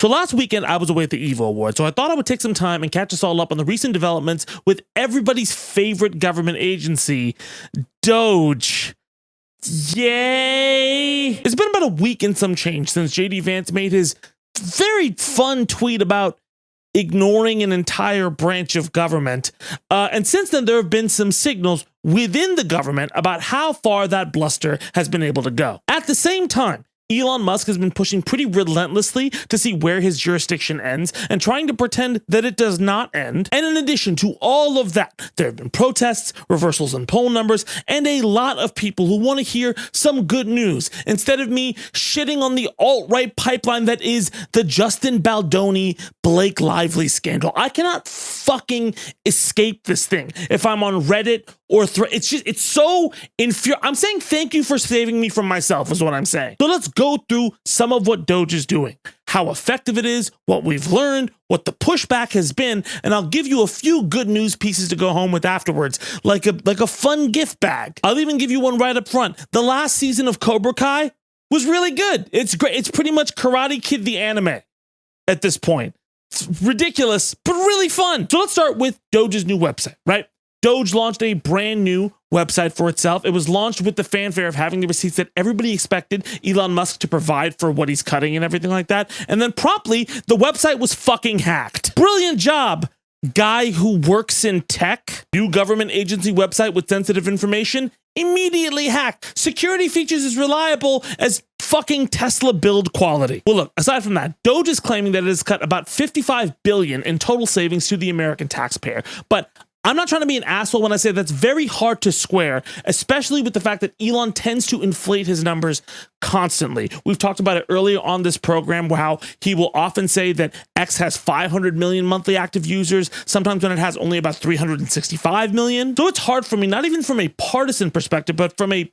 So last weekend, I was away at the EVO Awards, so I thought I would take some time and catch us all up on the recent developments with everybody's favorite government agency, DOGE. Yay! It's been about a week and some change since JD Vance made his very fun tweet about ignoring an entire branch of government. And since then, there have been some signals within the government about how far that bluster has been able to go. At the same time, Elon Musk has been pushing pretty relentlessly to see where his jurisdiction ends and trying to pretend that it does not end. And in addition to all of that, there have been protests, reversals in poll numbers, and a lot of people who want to hear some good news instead of me shitting on the alt-right pipeline that is the Justin Baldoni, Blake Lively scandal. I cannot fucking escape this thing. If I'm on Reddit or it's so infuriating. I'm saying thank you for saving me from myself is what I'm saying. So let's go through some of what DOGE is doing, how effective it is, what we've learned, what the pushback has been, and I'll give you a few good news pieces to go home with afterwards, like a fun gift bag. I'll even give you one right up front. The last season of Cobra Kai was really good. It's great. It's pretty much Karate Kid the anime at this point. It's ridiculous, but really fun. So let's start with DOGE's new website, right? DOGE launched a brand new website for itself. It was launched with the fanfare of having the receipts that everybody expected Elon Musk to provide for what he's cutting and everything like that. And then promptly, the website was fucking hacked. Brilliant job, guy who works in tech. New government agency website with sensitive information, immediately hacked. Security features as reliable as fucking Tesla build quality. Well, look, aside from that, DOGE is claiming that it has cut about $55 billion in total savings to the American taxpayer. But I'm not trying to be an asshole when I say that's very hard to square, especially with the fact that Elon tends to inflate his numbers constantly. We've talked about it earlier on this program, how he will often say that X has 500 million monthly active users, sometimes when it has only about 365 million. So it's hard for me, not even from a partisan perspective, but from a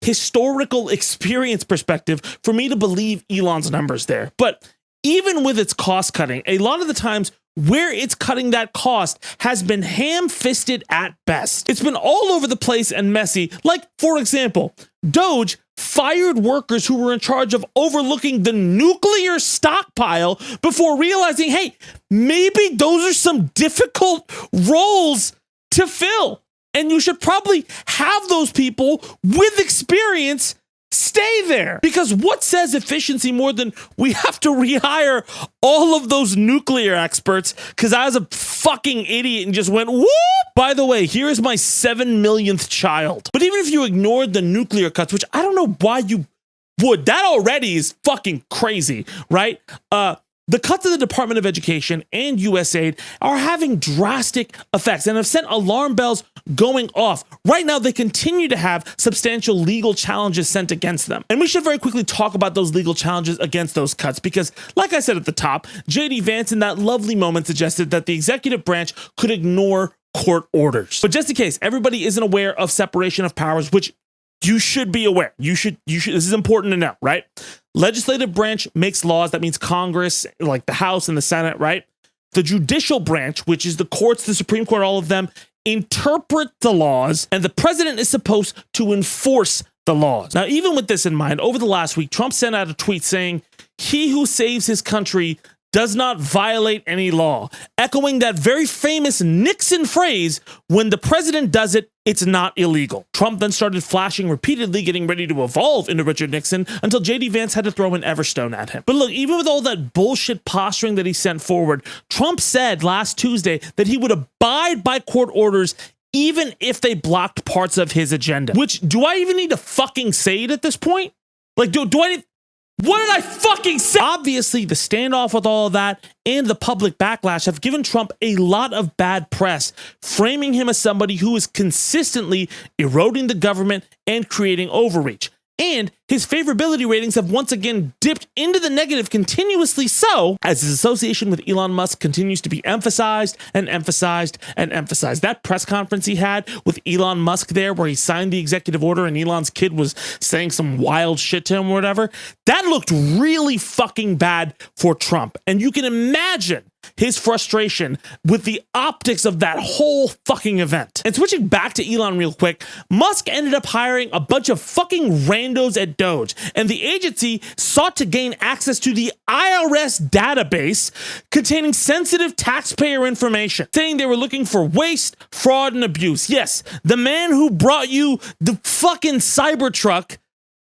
historical experience perspective, for me to believe Elon's numbers there. But even with its cost cutting, a lot of the times where it's cutting that cost has been ham-fisted at best. It's been all over the place and messy. Like, for example, DOGE fired workers who were in charge of overlooking the nuclear stockpile before realizing, hey, maybe those are some difficult roles to fill. And you should probably have those people with experience stay there. Because what says efficiency more than we have to rehire all of those nuclear experts because I was a fucking idiot and just went, whoop! By the way, here's my 7 millionth child. But even if you ignored the nuclear cuts, which I don't know why you would, that already is fucking crazy, right? The cuts of the Department of Education and USAID are having drastic effects and have sent alarm bells going off. Right now, they continue to have substantial legal challenges sent against them. And we should very quickly talk about those legal challenges against those cuts because, like I said at the top, JD Vance in that lovely moment suggested that the executive branch could ignore court orders. But just in case everybody isn't aware of separation of powers, which you should be aware. You should, this is important to know, right? Legislative branch makes laws. That means Congress, like the House and the Senate, right? The judicial branch, which is the courts, the Supreme Court, all of them, interpret the laws, and the president is supposed to enforce the laws. Now, even with this in mind, over the last week, Trump sent out a tweet saying, "He who saves his country does not violate any law," echoing that very famous Nixon phrase, when the president does it, it's not illegal. Trump then started flashing repeatedly, getting ready to evolve into Richard Nixon until JD Vance had to throw an Everstone at him. But look, even with all that bullshit posturing that he sent forward, Trump said last Tuesday that he would abide by court orders even if they blocked parts of his agenda. Which, do I even need to fucking say it at this point? Like, do I need... What did I fucking say? Obviously, the standoff with all of that and the public backlash have given Trump a lot of bad press, framing him as somebody who is consistently eroding the government and creating overreach. And his favorability ratings have once again dipped into the negative continuously so, as his association with Elon Musk continues to be emphasized and emphasized and emphasized. That press conference he had with Elon Musk there, where he signed the executive order and Elon's kid was saying some wild shit to him or whatever, that looked really fucking bad for Trump. And you can imagine his frustration with the optics of that whole fucking event. And switching back to Elon real quick, Musk ended up hiring a bunch of fucking randos at DOGE, and the agency sought to gain access to the IRS database containing sensitive taxpayer information, saying they were looking for waste, fraud, and abuse. Yes, the man who brought you the fucking Cybertruck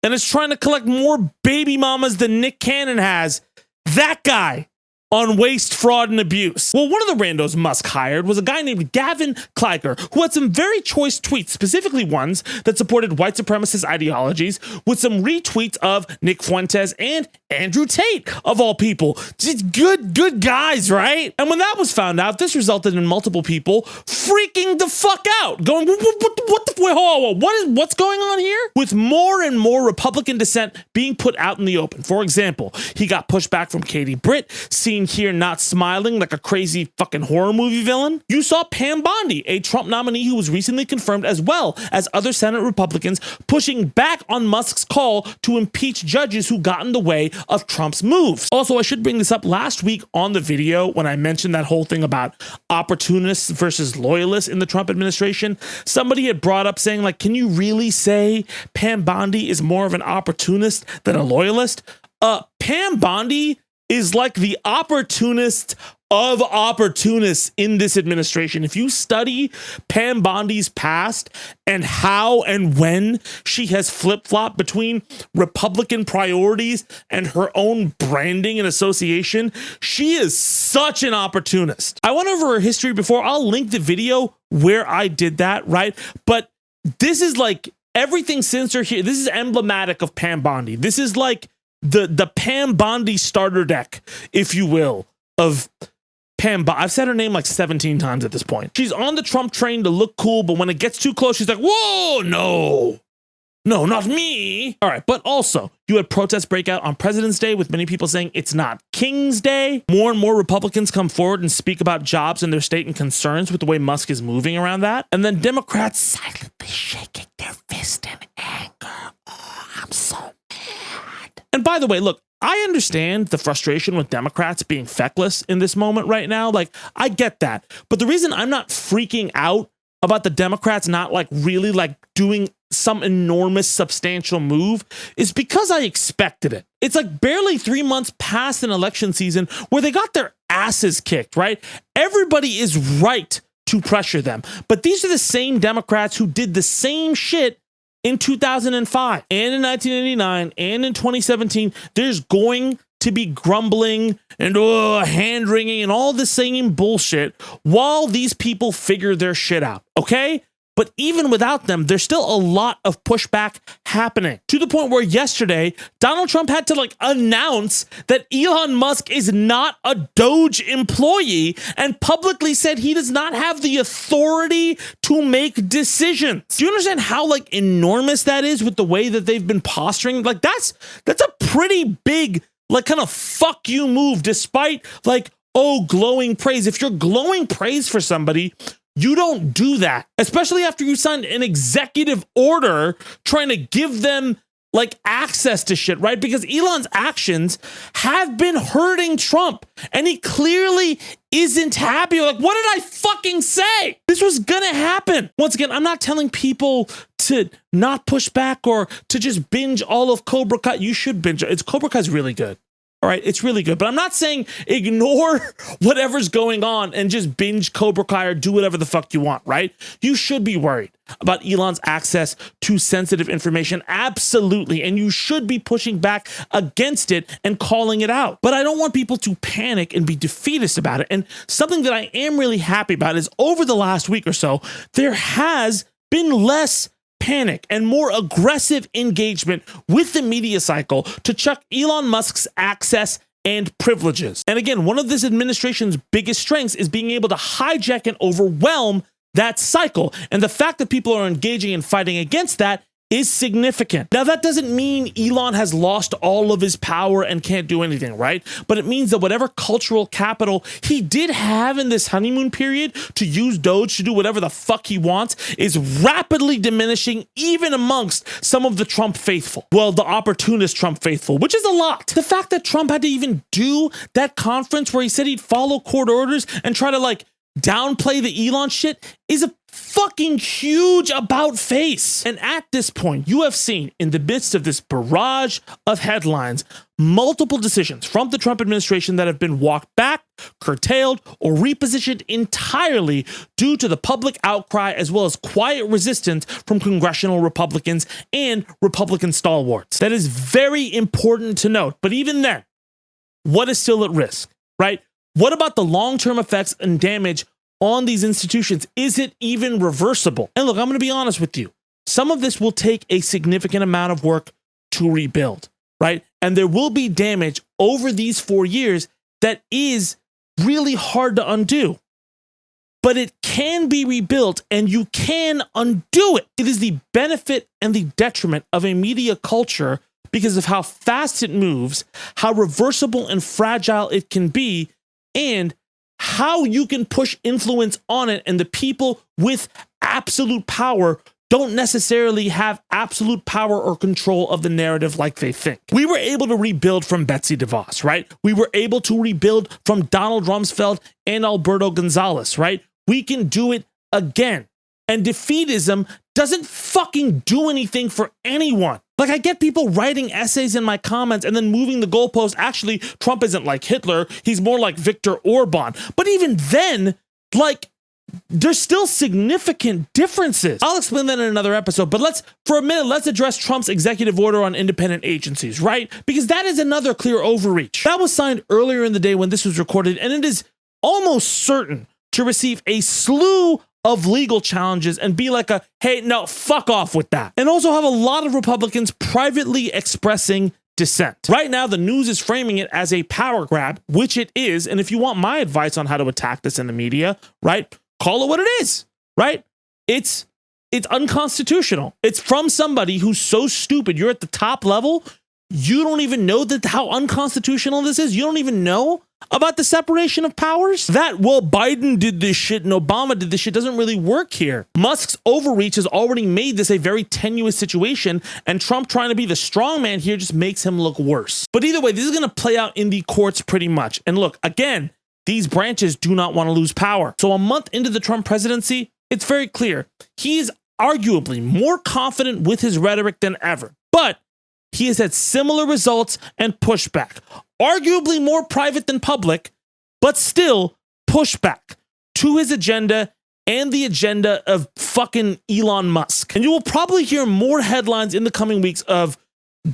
and is trying to collect more baby mamas than Nick Cannon has, that guy on waste, fraud, and abuse. Well, one of the randos Musk hired was a guy named Gavin Kleiker, who had some very choice tweets, specifically ones that supported white supremacist ideologies, with some retweets of Nick Fuentes and Andrew Tate, of all people. Just good guys, right? And when that was found out, this resulted in multiple people freaking the fuck out, going, what's going on here? With more and more Republican dissent being put out in the open. For example, he got pushback from Katie Britt, seen here not smiling like a crazy fucking horror movie villain. You saw Pam Bondi, a Trump nominee who was recently confirmed, as well as other Senate Republicans pushing back on Musk's call to impeach judges who got in the way of Trump's moves. Also, I should bring this up, last week on the video when I mentioned that whole thing about opportunists versus loyalists in the Trump administration, somebody had brought up saying, like, can you really say Pam Bondi is more of an opportunist than a loyalist? Pam Bondi is like the opportunist of opportunists in this administration. If you study Pam Bondi's past and how and when she has flip-flopped between Republican priorities and her own branding and association, she is such an opportunist. I went over her history before. I'll link the video where I did that, right? But this is like everything since her here. This is emblematic of Pam Bondi. This is like the Pam Bondi starter deck, if you will, of Pam Bondi. I've said her name like 17 times at this point. She's on the Trump train to look cool, but when it gets too close, she's like, whoa, no, not me. All right, but also, you had protests break out on President's Day, with many people saying it's not King's Day. More and more Republicans come forward and speak about jobs in their state and concerns with the way Musk is moving around that. And then Democrats silently shaking their fist in anger. Oh, I'm so mad. And by the way, look, I understand the frustration with Democrats being feckless in this moment right now. Like, I get that. But the reason I'm not freaking out about the Democrats not like really like doing some enormous substantial move is because I expected it. It's like barely 3 months past an election season where they got their asses kicked, right? Everybody is right to pressure them. But these are the same Democrats who did the same shit in 2005 and in 1989 and in 2017. There's going to be grumbling and hand wringing and all the same bullshit while these people figure their shit out, okay? But even without them, there's still a lot of pushback happening, to the point where yesterday, Donald Trump had to like announce that Elon Musk is not a DOGE employee and publicly said he does not have the authority to make decisions. Do you understand how like enormous that is with the way that they've been posturing? Like that's a pretty big like kind of fuck you move, despite like, oh, glowing praise. If you're glowing praise for somebody, you don't do that, especially after you signed an executive order trying to give them like access to shit, right? Because Elon's actions have been hurting Trump and he clearly isn't happy. Like, what did I fucking say? This was gonna happen. Once again, I'm not telling people to not push back or to just binge all of Cobra Kai. You should binge it. Cobra Kai's really good. All right, it's really good. But I'm not saying ignore whatever's going on and just binge Cobra Kai or do whatever the fuck you want, right? You should be worried about Elon's access to sensitive information. Absolutely. And you should be pushing back against it and calling it out. But I don't want people to panic and be defeatist about it. And something that I am really happy about is over the last week or so, there has been less panic and more aggressive engagement with the media cycle to chuck Elon Musk's access and privileges. And again, one of this administration's biggest strengths is being able to hijack and overwhelm that cycle. And the fact that people are engaging and fighting against that is significant. Now, that doesn't mean Elon has lost all of his power and can't do anything, right? But it means that whatever cultural capital he did have in this honeymoon period to use Doge to do whatever the fuck he wants is rapidly diminishing even amongst some of the Trump faithful. Well, the opportunist Trump faithful, which is a lot. The fact that Trump had to even do that conference where he said he'd follow court orders and try to like downplay the Elon shit is a fucking huge about face. And at this point, you have seen in the midst of this barrage of headlines, multiple decisions from the Trump administration that have been walked back, curtailed, or repositioned entirely due to the public outcry as well as quiet resistance from congressional Republicans and Republican stalwarts. That is very important to note. But even then, what is still at risk, right? What about the long-term effects and damage on these institutions? Is it even reversible? And look, I'm going to be honest with you. Some of this will take a significant amount of work to rebuild, right? And there will be damage over these 4 years that is really hard to undo. But it can be rebuilt and you can undo it. It is the benefit and the detriment of a media culture because of how fast it moves, how reversible and fragile it can be, and how you can push influence on it. And the people with absolute power don't necessarily have absolute power or control of the narrative like they think. We were able to rebuild from Betsy DeVos, right? We were able to rebuild from Donald Rumsfeld and Alberto Gonzalez, right? We can do it again. And defeatism doesn't fucking do anything for anyone. Like, I get people writing essays in my comments and then moving the goalpost. Actually, Trump isn't like Hitler. He's more like Viktor Orban. But even then, like, there's still significant differences. I'll explain that in another episode, but for a minute, let's address Trump's executive order on independent agencies, right? Because that is another clear overreach. That was signed earlier in the day when this was recorded, and it is almost certain to receive a slew of legal challenges and be like hey, no, fuck off with that. And also have a lot of Republicans privately expressing dissent. Right now, the news is framing it as a power grab, which it is. And if you want my advice on how to attack this in the media, right, call it what it is, right? It's unconstitutional. It's from somebody who's so stupid. You're at the top level. You don't even know how unconstitutional this is. You don't even know about the separation of powers. That, well, Biden did this shit and Obama did this shit doesn't really work here. Musk's overreach has already made this a very tenuous situation, and Trump trying to be the strong man here just makes him look worse. But either way, this is going to play out in the courts pretty much. And look, again, these branches do not want to lose power. So a month into the Trump presidency, it's very clear he is arguably more confident with his rhetoric than ever. But he has had similar results and pushback, arguably more private than public, but still pushback to his agenda and the agenda of fucking Elon Musk. And you will probably hear more headlines in the coming weeks of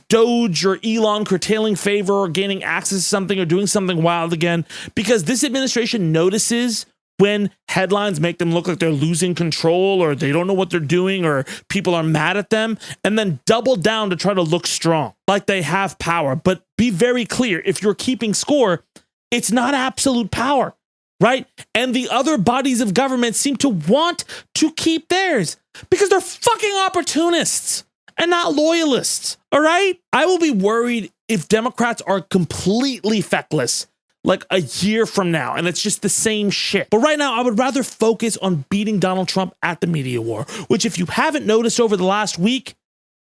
Doge or Elon curtailing favor or gaining access to something or doing something wild again, because this administration notices when headlines make them look like they're losing control or they don't know what they're doing or people are mad at them, and then double down to try to look strong, like they have power. But be very clear, if you're keeping score, it's not absolute power, right? And the other bodies of government seem to want to keep theirs because they're fucking opportunists and not loyalists, all right? I will be worried if Democrats are completely feckless like a year from now, and it's just the same shit. But right now, I would rather focus on beating Donald Trump at the media war, which if you haven't noticed over the last week,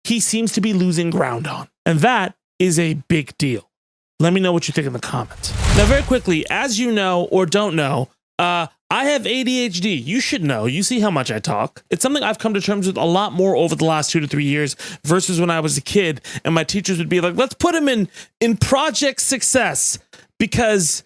he seems to be losing ground on. And that is a big deal. Let me know what you think in the comments. Now, very quickly, as you know or don't know, I have ADHD. You should know. You see how much I talk. It's something I've come to terms with a lot more over the last 2 to 3 years versus when I was a kid and my teachers would be like, let's put him in Project Success, because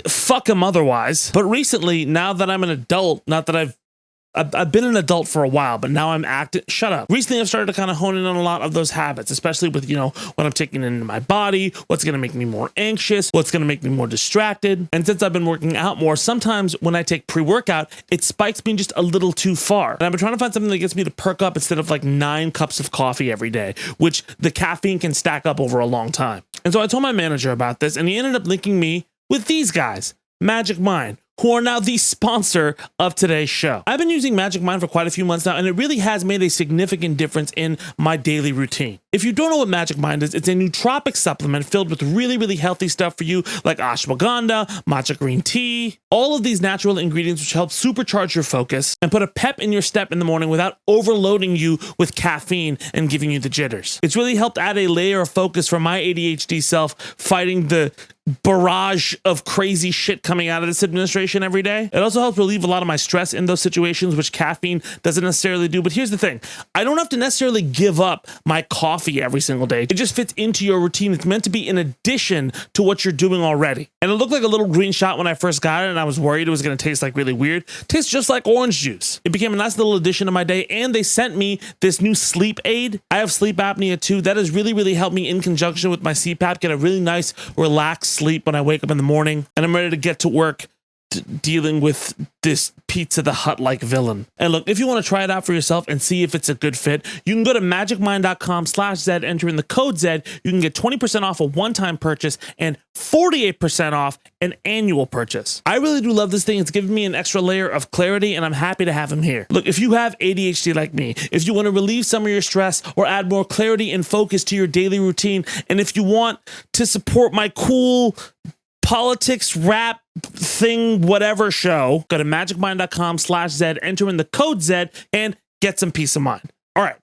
fuck him otherwise. But recently, now that I'm an adult, not that I've been an adult for a while, but now I'm acting. Shut up. Recently, I've started to kind of hone in on a lot of those habits, especially with, when I'm taking it into my body, what's going to make me more anxious, what's going to make me more distracted. And since I've been working out more, sometimes when I take pre-workout, it spikes me just a little too far. And I've been trying to find something that gets me to perk up instead of like 9 cups of coffee every day, which the caffeine can stack up over a long time. And so I told my manager about this, and he ended up linking me with these guys, Magic Mind, who are now the sponsor of today's show. I've been using Magic Mind for quite a few months now, and it really has made a significant difference in my daily routine. If you don't know what Magic Mind is, it's a nootropic supplement filled with really, really healthy stuff for you, like ashwagandha, matcha green tea, all of these natural ingredients which help supercharge your focus and put a pep in your step in the morning without overloading you with caffeine and giving you the jitters. It's really helped add a layer of focus for my ADHD self, fighting the barrage of crazy shit coming out of this administration every day. It also helps relieve a lot of my stress in those situations, which caffeine doesn't necessarily do. But here's the thing. I don't have to necessarily give up my coffee every single day. It just fits into your routine. It's meant to be in addition to what you're doing already. And it looked like a little green shot when I first got it, and I was worried it was going to taste like really weird. It tastes just like orange juice. It became a nice little addition to my day, and they sent me this new sleep aid. I have sleep apnea too. That has really, really helped me in conjunction with my CPAP get a really nice, relaxed sleep when I wake up in the morning, and I'm ready to get to work dealing with this Pizza the Hut-like villain. And look, if you want to try it out for yourself and see if it's a good fit, you can go to magicmind.com/Zed, enter in the code Zed. You can get 20% off a one-time purchase and 48% off an annual purchase. I really do love this thing. It's given me an extra layer of clarity, and I'm happy to have him here. Look, if you have ADHD like me, if you want to relieve some of your stress or add more clarity and focus to your daily routine, and if you want to support my cool politics, rap thing, whatever show, go to magicmind.com/Zed, enter in the code Zed, and get some peace of mind. All right,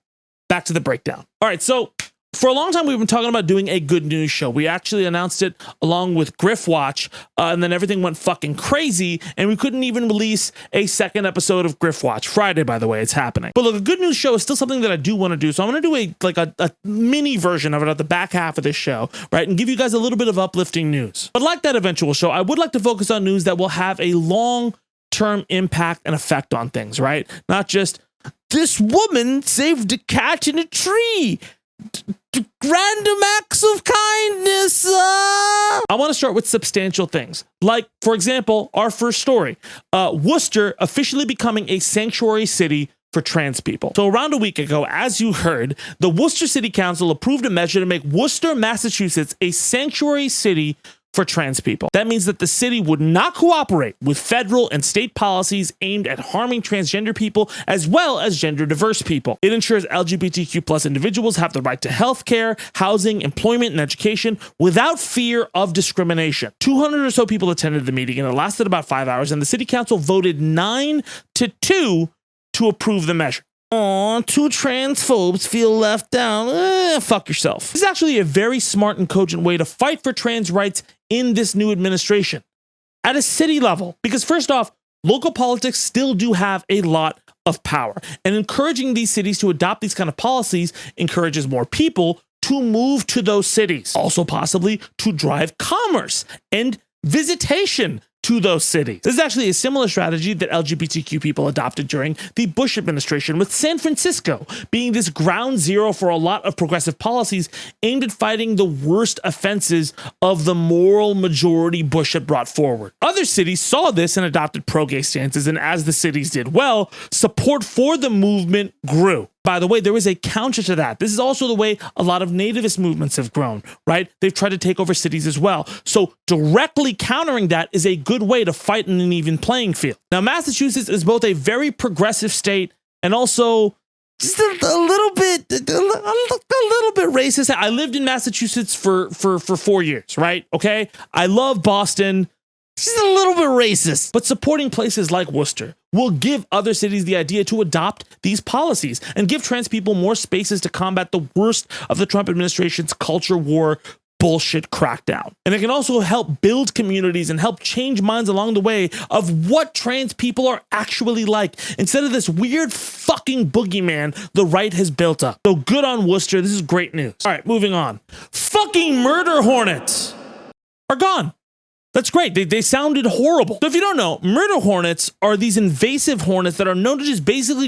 back to the breakdown. All right, so for a long time, we've been talking about doing a good news show. We actually announced it along with Griff Watch, and then everything went fucking crazy, and we couldn't even release a second episode of Griff Watch. Friday, by the way, it's happening. But look, a good news show is still something that I do want to do, so I'm going to do a mini version of it at the back half of this show, right, and give you guys a little bit of uplifting news. But like that eventual show, I would like to focus on news that will have a long-term impact and effect on things, right? Not just, this woman saved a cat in a tree. Random acts of kindness. I want to start with substantial things. Like, for example, our first story. Worcester officially becoming a sanctuary city for trans people. So around a week ago, as you heard, the Worcester City Council approved a measure to make Worcester, Massachusetts a sanctuary city for trans people. That means that the city would not cooperate with federal and state policies aimed at harming transgender people as well as gender diverse people. It ensures LGBTQ+ individuals have the right to healthcare, housing, employment, and education without fear of discrimination. 200 or so people attended the meeting, and it lasted about 5 hours, and the city council voted 9-2 to approve the measure. Aw, two transphobes feel left out. Fuck yourself. This is actually a very smart and cogent way to fight for trans rights in this new administration at a city level. Because first off, local politics still do have a lot of power, and encouraging these cities to adopt these kind of policies encourages more people to move to those cities. Also possibly to drive commerce and visitation to those cities. This is actually a similar strategy that LGBTQ people adopted during the Bush administration, with San Francisco being this ground zero for a lot of progressive policies aimed at fighting the worst offenses of the moral majority Bush had brought forward. Other cities saw this and adopted pro-gay stances, and as the cities did well, support for the movement grew. By the way, there is a counter to that. This is also the way a lot of nativist movements have grown, right? They've tried to take over cities as well. So directly countering that is a good way to fight in an even playing field. Now, Massachusetts is both a very progressive state and also just a little bit racist. I lived in Massachusetts for 4 years, right? Okay. I love Boston. She's a little bit racist. But supporting places like Worcester will give other cities the idea to adopt these policies and give trans people more spaces to combat the worst of the Trump administration's culture war bullshit crackdown. And it can also help build communities and help change minds along the way of what trans people are actually like, instead of this weird fucking boogeyman the right has built up. So good on Worcester. This is great news. All right, moving on. Fucking murder hornets are gone. That's great. They sounded horrible. So if you don't know, murder hornets are these invasive hornets that are known to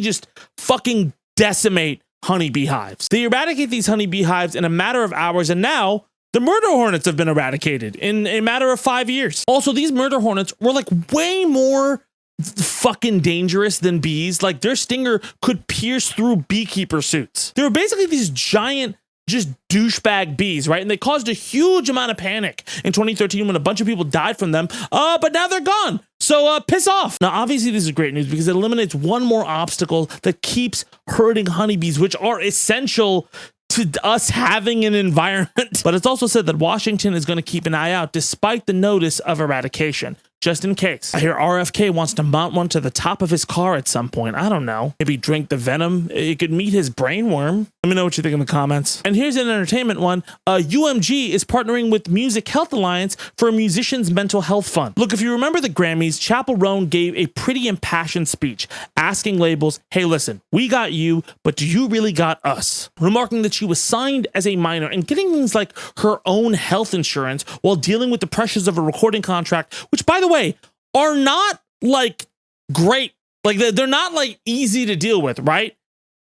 just fucking decimate honeybee hives. They eradicate these honeybee hives in a matter of hours, and now the murder hornets have been eradicated in a matter of 5 years. Also, these murder hornets were like way more fucking dangerous than bees. Like, their stinger could pierce through beekeeper suits. They were basically these giant just douchebag bees, right? And they caused a huge amount of panic in 2013 when a bunch of people died from them, but now they're gone. So piss off. Now, obviously, this is great news because it eliminates one more obstacle that keeps hurting honeybees, which are essential to us having an environment. But it's also said that Washington is going to keep an eye out despite the notice of eradication, just in case. I hear RFK wants to mount one to the top of his car at some point. I don't know. Maybe drink the venom. It could meet his brainworm. Let me know what you think in the comments. And here's an entertainment one. UMG is partnering with Music Health Alliance for a musician's mental health fund. Look, if you remember the Grammys, Chappell Roan gave a pretty impassioned speech asking labels, hey, listen, we got you, but do you really got us? Remarking that she was signed as a minor and getting things like her own health insurance while dealing with the pressures of a recording contract, which, by the way, are not like great. Like they're not like easy to deal with, right?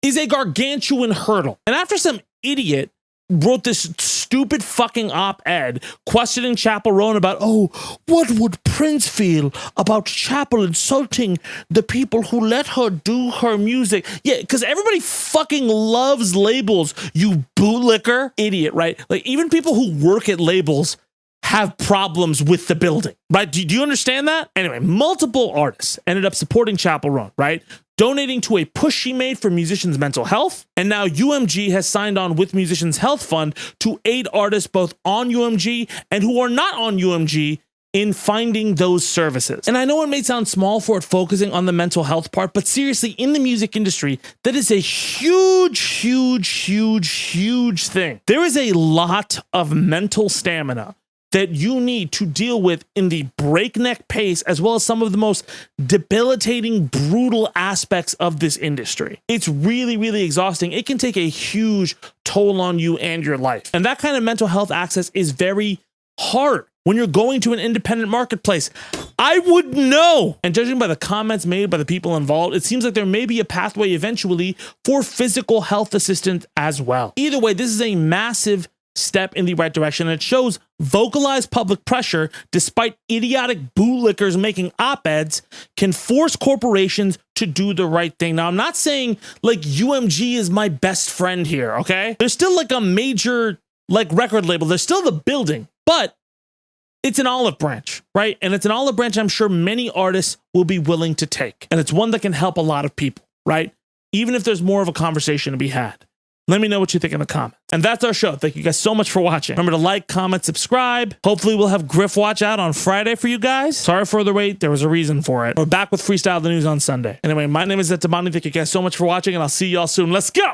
Is a gargantuan hurdle. And after some idiot wrote this stupid fucking op-ed questioning Chappell Roan about, oh, what would Prince feel about Chappell insulting the people who let her do her music? Yeah, because everybody fucking loves labels, you bootlicker. Idiot, right? Like even people who work at labels have problems with the building, right? Do you understand that? Anyway, multiple artists ended up supporting Chappell Roan, right? Donating to a push she made for musicians' mental health. And now UMG has signed on with Musicians Health Fund to aid artists both on UMG and who are not on UMG in finding those services. And I know it may sound small for it focusing on the mental health part, but seriously, in the music industry, that is a huge, huge, huge, huge thing. There is a lot of mental stamina that you need to deal with in the breakneck pace, as well as some of the most debilitating, brutal aspects of this industry. It's really, really exhausting. It can take a huge toll on you and your life. And that kind of mental health access is very hard when you're going to an independent marketplace. I would know. And judging by the comments made by the people involved, it seems like there may be a pathway eventually for physical health assistance as well. Either way, this is a massive step in the right direction, and it shows vocalized public pressure, despite idiotic bootlickers making op-eds, can force corporations to do the right thing. Now, I'm not saying like UMG is my best friend here, okay? There's still like a major like record label. There's still the building, but it's an olive branch, right? And it's an olive branch I'm sure many artists will be willing to take. And it's one that can help a lot of people, right? Even if there's more of a conversation to be had. Let me know what you think in the comments. And that's our show. Thank you guys so much for watching. Remember to like, comment, subscribe. Hopefully we'll have Griff Watch out on Friday for you guys. Sorry for the wait. There was a reason for it. We're back with Freestyle the News on Sunday. Anyway, my name is Tabani. Thank you guys so much for watching, and I'll see y'all soon. Let's go.